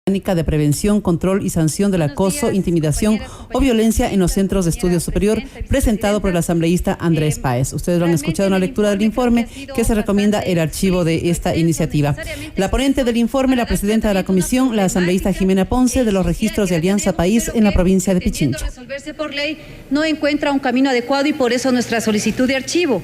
De prevención, control y sanción del acoso, intimidación o violencia en los centros de estudio superior, presentado por el asambleísta Andrés Páez. Ustedes lo han escuchado en la lectura del informe que se recomienda el archivo de esta iniciativa. La ponente del informe, la presidenta de la comisión, la asambleísta Jimena Ponce, de los registros de Alianza País en la provincia de Pichincha. Resolverse por ley no encuentra un camino adecuado y por eso nuestra solicitud de archivo.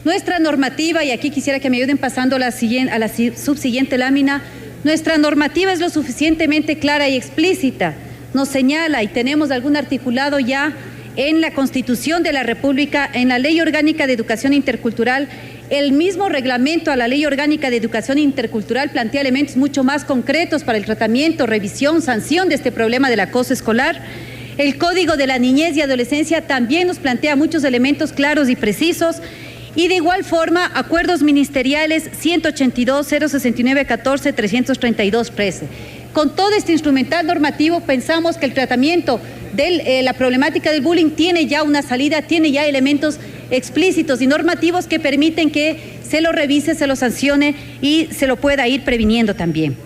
Nuestra normativa, y aquí quisiera que me ayuden pasando a la subsiguiente lámina. Nuestra normativa es lo suficientemente clara y explícita. Nos señala, y tenemos algún articulado ya en la Constitución de la República, en la Ley Orgánica de Educación Intercultural. El mismo reglamento a la Ley Orgánica de Educación Intercultural plantea elementos mucho más concretos para el tratamiento, revisión, sanción de este problema del acoso escolar. El Código de la Niñez y Adolescencia también nos plantea muchos elementos claros y precisos. Y de igual forma, acuerdos ministeriales 182, 069, 14, 332, 13. Con todo este instrumental normativo, pensamos que el tratamiento de la problemática del bullying tiene ya una salida, tiene ya elementos explícitos y normativos que permiten que se lo revise, se lo sancione y se lo pueda ir previniendo también.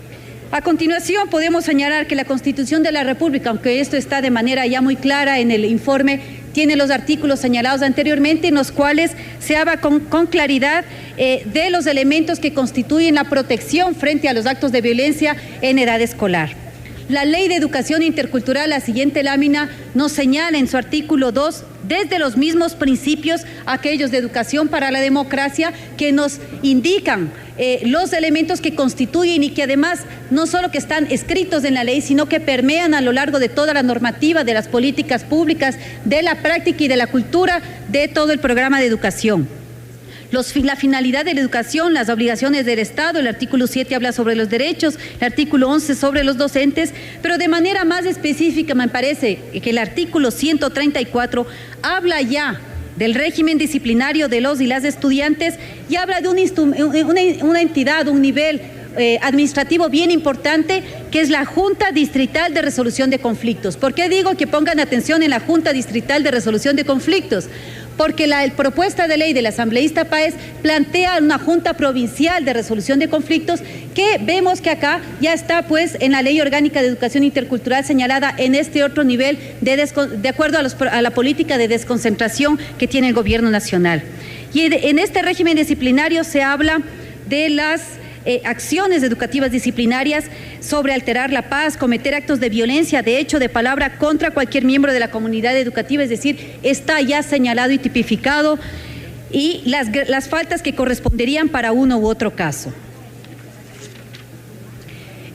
A continuación, podemos señalar que la Constitución de la República, aunque esto está de manera ya muy clara en el informe, tiene los artículos señalados anteriormente en los cuales se habla con claridad de los elementos que constituyen la protección frente a los actos de violencia en edad escolar. La Ley de Educación Intercultural, la siguiente lámina, nos señala en su artículo 2, desde los mismos principios, aquellos de educación para la democracia, que nos indican los elementos que constituyen y que además no solo que están escritos en la ley, sino que permean a lo largo de toda la normativa, de las políticas públicas, de la práctica y de la cultura de todo el programa de educación. La finalidad de la educación, las obligaciones del Estado, el artículo 7 habla sobre los derechos, el artículo 11 sobre los docentes, pero de manera más específica me parece que el artículo 134 habla ya del régimen disciplinario de los y las estudiantes y habla de una entidad, un nivel administrativo bien importante, que es la Junta Distrital de Resolución de Conflictos. ¿Por qué digo que pongan atención en la Junta Distrital de Resolución de Conflictos? Porque la propuesta de ley del asambleísta Páez plantea una Junta Provincial de Resolución de Conflictos que vemos que acá ya está pues en la Ley Orgánica de Educación Intercultural señalada en este otro nivel de acuerdo a la política de desconcentración que tiene el gobierno nacional. Y en este régimen disciplinario se habla de las acciones educativas disciplinarias sobre alterar la paz, cometer actos de violencia, de hecho, de palabra contra cualquier miembro de la comunidad educativa, es decir, está ya señalado y tipificado, y las faltas que corresponderían para uno u otro caso.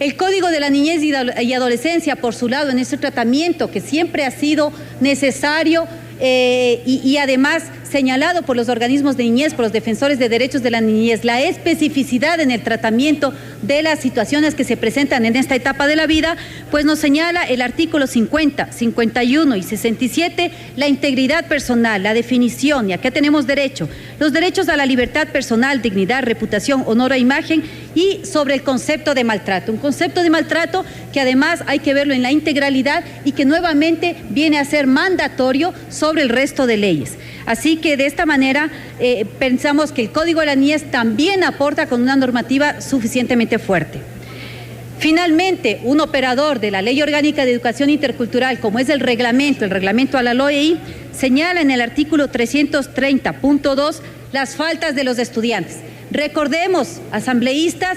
El Código de la Niñez y Adolescencia, por su lado, en este tratamiento que siempre ha sido necesario y además señalado por los organismos de niñez, por los defensores de derechos de la niñez, la especificidad en el tratamiento de las situaciones que se presentan en esta etapa de la vida, pues nos señala el artículo 50, 51 y 67, la integridad personal, la definición, y acá tenemos derecho, los derechos a la libertad personal, dignidad, reputación, honor e imagen, y sobre el concepto de maltrato, un concepto de maltrato que además hay que verlo en la integralidad y que nuevamente viene a ser mandatorio sobre el resto de leyes. Así que de esta manera pensamos que el Código de la Niñez también aporta con una normativa suficientemente fuerte. Finalmente, un operador de la Ley Orgánica de Educación Intercultural, como es el reglamento a la LOEI, señala en el artículo 330.2 las faltas de los estudiantes. Recordemos, asambleístas,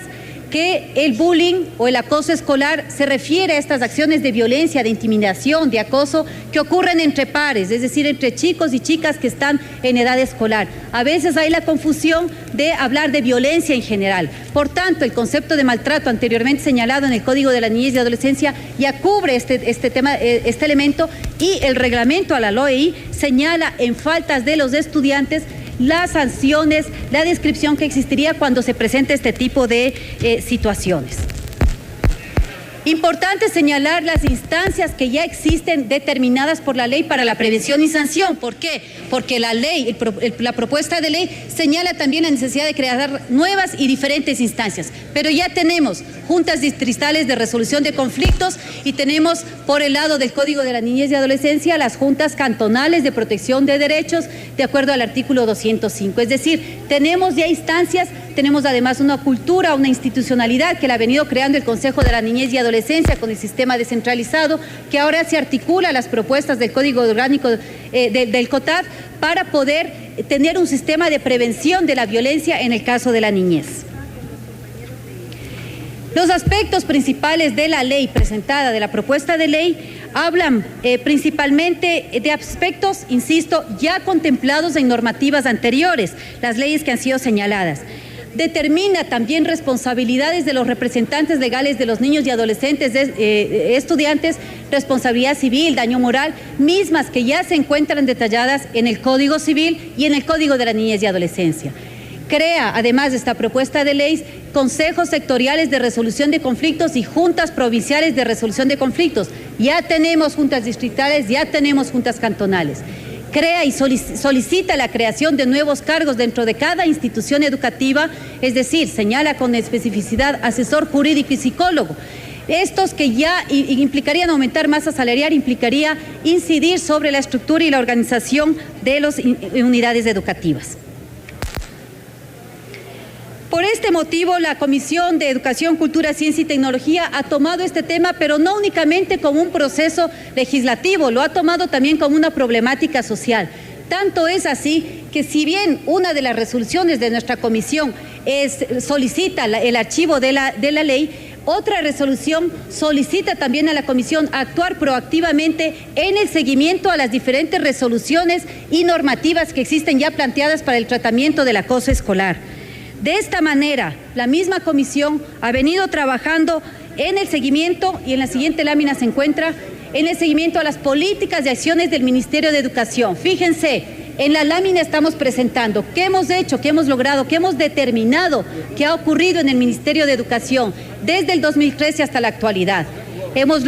que el bullying o el acoso escolar se refiere a estas acciones de violencia, de intimidación, de acoso que ocurren entre pares, es decir, entre chicos y chicas que están en edad escolar. A veces hay la confusión de hablar de violencia en general. Por tanto, el concepto de maltrato anteriormente señalado en el Código de la Niñez y Adolescencia ya cubre este elemento, y el reglamento a la LOEI señala en faltas de los estudiantes las sanciones, la descripción que existiría cuando se presenta este tipo de situaciones. Importante señalar las instancias que ya existen determinadas por la ley para la prevención y sanción. ¿Por qué? Porque la ley, la propuesta de ley señala también la necesidad de crear nuevas y diferentes instancias. Pero ya tenemos juntas distritales de resolución de conflictos y tenemos por el lado del Código de la Niñez y Adolescencia las juntas cantonales de protección de derechos de acuerdo al artículo 205. Es decir, tenemos ya instancias tenemos además una cultura, una institucionalidad que la ha venido creando el Consejo de la Niñez y Adolescencia con el sistema descentralizado, que ahora se articula a las propuestas del Código Orgánico del COTAD para poder tener un sistema de prevención de la violencia en el caso de la niñez. Los aspectos principales de la ley presentada, de la propuesta de ley, hablan principalmente de aspectos, insisto, ya contemplados en normativas anteriores, las leyes que han sido señaladas. Determina también responsabilidades de los representantes legales de los niños y adolescentes, estudiantes, responsabilidad civil, daño moral, mismas que ya se encuentran detalladas en el Código Civil y en el Código de la Niñez y Adolescencia. Crea, además de esta propuesta de ley, consejos sectoriales de resolución de conflictos y juntas provinciales de resolución de conflictos. Ya tenemos juntas distritales, ya tenemos juntas cantonales. Crea y solicita la creación de nuevos cargos dentro de cada institución educativa, es decir, señala con especificidad asesor jurídico y psicólogo. Estos que ya implicarían aumentar masa salarial, implicaría incidir sobre la estructura y la organización de las unidades educativas. Por este motivo, la Comisión de Educación, Cultura, Ciencia y Tecnología ha tomado este tema, pero no únicamente como un proceso legislativo, lo ha tomado también como una problemática social. Tanto es así que si bien una de las resoluciones de nuestra comisión solicita el archivo de la ley, otra resolución solicita también a la comisión actuar proactivamente en el seguimiento a las diferentes resoluciones y normativas que existen ya planteadas para el tratamiento del acoso escolar. De esta manera, la misma comisión ha venido trabajando en el seguimiento, y en la siguiente lámina se encuentra, en el seguimiento a las políticas y acciones del Ministerio de Educación. Fíjense, en la lámina estamos presentando qué hemos hecho, qué hemos logrado, qué hemos determinado, qué ha ocurrido en el Ministerio de Educación desde el 2013 hasta la actualidad. Hemos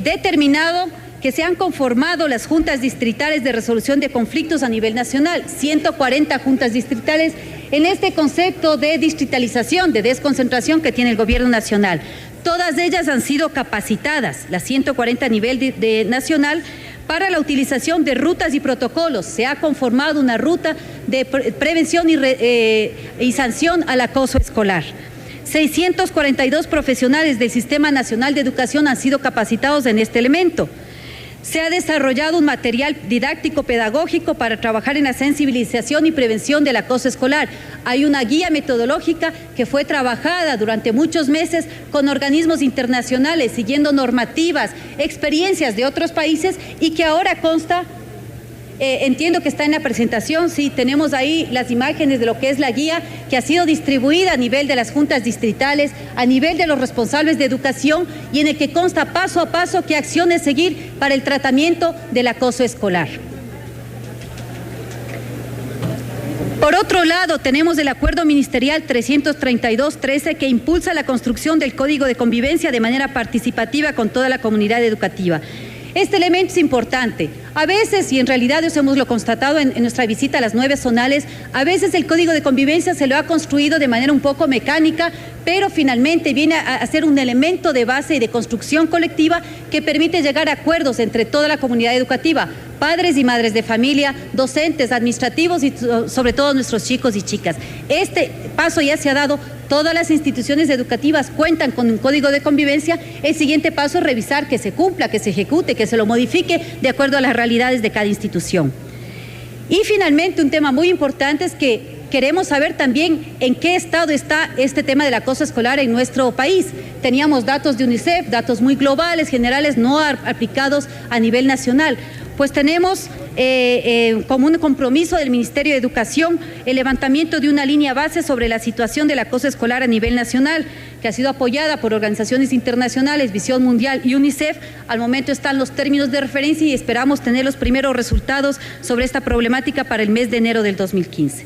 determinado que se han conformado las juntas distritales de resolución de conflictos a nivel nacional, 140 juntas distritales, en este concepto de distritalización, de desconcentración que tiene el gobierno nacional. Todas ellas han sido capacitadas, las 140 a nivel nacional, para la utilización de rutas y protocolos. Se ha conformado una ruta de prevención y sanción al acoso escolar. 642 profesionales del Sistema Nacional de Educación han sido capacitados en este elemento. Se ha desarrollado un material didáctico pedagógico para trabajar en la sensibilización y prevención del acoso escolar. Hay una guía metodológica que fue trabajada durante muchos meses con organismos internacionales, siguiendo normativas, experiencias de otros países, y que ahora consta, entiendo que está en la presentación, sí, tenemos ahí las imágenes de lo que es la guía, que ha sido distribuida a nivel de las juntas distritales, a nivel de los responsables de educación, y en el que consta paso a paso qué acciones seguir para el tratamiento del acoso escolar. Por otro lado, tenemos el Acuerdo Ministerial 332-13 que impulsa la construcción del Código de Convivencia de manera participativa con toda la comunidad educativa. Este elemento es importante. A veces, y en realidad eso hemos lo constatado en nuestra visita a las 9 zonales, a veces el Código de Convivencia se lo ha construido de manera un poco mecánica, pero finalmente viene a ser un elemento de base y de construcción colectiva que permite llegar a acuerdos entre toda la comunidad educativa, padres y madres de familia, docentes, administrativos y sobre todo nuestros chicos y chicas. Este paso ya se ha dado. Todas las instituciones educativas cuentan con un código de convivencia. El siguiente paso es revisar que se cumpla, que se ejecute, que se lo modifique de acuerdo a las realidades de cada institución. Y finalmente, un tema muy importante es que queremos saber también en qué estado está este tema del acoso escolar en nuestro país. Teníamos datos de UNICEF, datos muy globales, generales, no aplicados a nivel nacional. Pues tenemos como un compromiso del Ministerio de Educación el levantamiento de una línea base sobre la situación del acoso escolar a nivel nacional, que ha sido apoyada por organizaciones internacionales, Visión Mundial y UNICEF. Al momento están los términos de referencia y esperamos tener los primeros resultados sobre esta problemática para el mes de enero del 2015.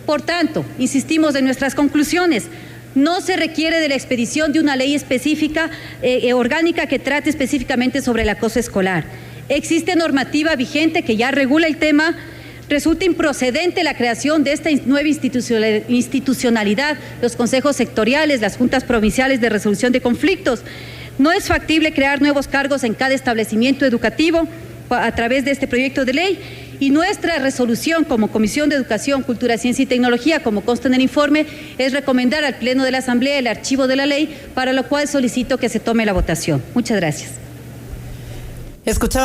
Por tanto, insistimos en nuestras conclusiones. No se requiere de la expedición de una ley específica, orgánica, que trate específicamente sobre el acoso escolar. Existe normativa vigente que ya regula el tema. Resulta improcedente la creación de esta nueva institucionalidad, los consejos sectoriales, las juntas provinciales de resolución de conflictos. No es factible crear nuevos cargos en cada establecimiento educativo a través de este proyecto de ley. Y nuestra resolución como Comisión de Educación, Cultura, Ciencia y Tecnología, como consta en el informe, es recomendar al Pleno de la Asamblea el archivo de la ley, para lo cual solicito que se tome la votación. Muchas gracias. Escuchamos